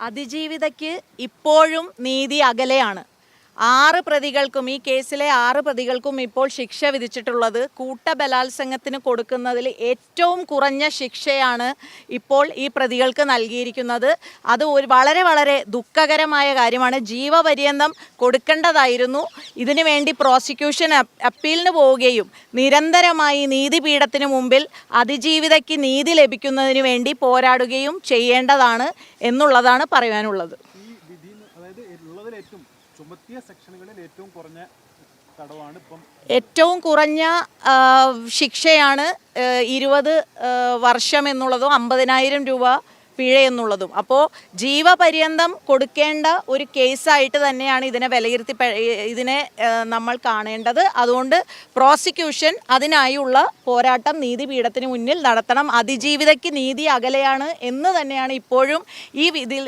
അതിജീവിതയ്ക്ക് ഇപ്പോഴും നീതി അകലെയാണ്. 6 പ്രതികൾക്കും, ഈ കേസിലെ 6 പ്രതികൾക്കും ഇപ്പോൾ ശിക്ഷ വിധിച്ചിട്ടുള്ളത് കൂട്ടബലാത്സംഗത്തിന് കൊടുക്കുന്നതിൽ ഏറ്റവും കുറഞ്ഞ ശിക്ഷയാണ് ഇപ്പോൾ ഈ പ്രതികൾക്ക് നൽകിയിരിക്കുന്നത്. അത് വളരെ വളരെ ദുഃഖകരമായ കാര്യമാണ്. ജീവപര്യന്തം കൊടുക്കേണ്ടതായിരുന്നു. ഇതിനു വേണ്ടി പ്രോസിക്യൂഷൻ അപ്പീലിന് പോവുകയും നിരന്തരമായി നീതിപീഠത്തിന് മുമ്പിൽ അതിജീവിതയ്ക്ക് നീതി ലഭിക്കുന്നതിന് വേണ്ടി പോരാടുകയും ചെയ്യേണ്ടതാണ് എന്നുള്ളതാണ് പറയാനുള്ളത്. ഏറ്റവും കുറഞ്ഞ ശിക്ഷയാണ് 20 വർഷം എന്നുള്ളതും 50,000 രൂപ പിഴ എന്നുള്ളതും. അപ്പോൾ ജീവപര്യന്തം കൊടുക്കേണ്ട ഒരു കേസായിട്ട് തന്നെയാണ് ഇതിനെ നമ്മൾ കാണേണ്ടത്. അതുകൊണ്ട് പ്രോസിക്യൂഷൻ അതിനായുള്ള പോരാട്ടം നീതിപീഠത്തിന് മുന്നിൽ നടത്തണം. അതിജീവിതയ്ക്ക് നീതി അകലെയാണ് എന്ന് തന്നെയാണ് ഇപ്പോഴും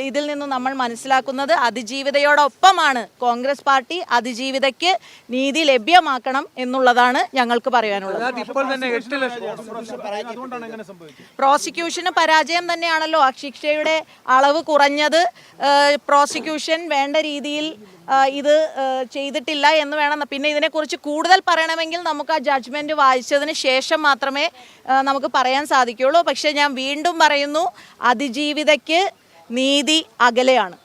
ഇതിൽ നിന്നും നമ്മൾ മനസ്സിലാക്കുന്നത്. അതിജീവിതയോടൊപ്പമാണ് കോൺഗ്രസ് പാർട്ടി. അതിജീവിതയ്ക്ക് നീതി ലഭ്യമാക്കണം എന്നുള്ളതാണ് ഞങ്ങൾക്ക് പറയാനുള്ളത്. പ്രോസിക്യൂഷന് പരാജയം തന്നെയാണല്ലോ. ശിക്ഷയുടെ അളവ് കുറഞ്ഞത് പ്രോസിക്യൂഷൻ വേണ്ട രീതിയിൽ ഇത് ചെയ്തിട്ടില്ല എന്ന് വേണം. പിന്നെ ഇതിനെക്കുറിച്ച് കൂടുതൽ പറയണമെങ്കിൽ നമുക്ക് ആ ജഡ്ജ്മെൻറ്റ് വായിച്ചതിന് ശേഷം മാത്രമേ നമുക്ക് പറയാൻ സാധിക്കുകയുള്ളൂ. പക്ഷേ ഞാൻ വീണ്ടും പറയുന്നു, അതിജീവിതയ്ക്ക് നീതി അകലെയാണ്.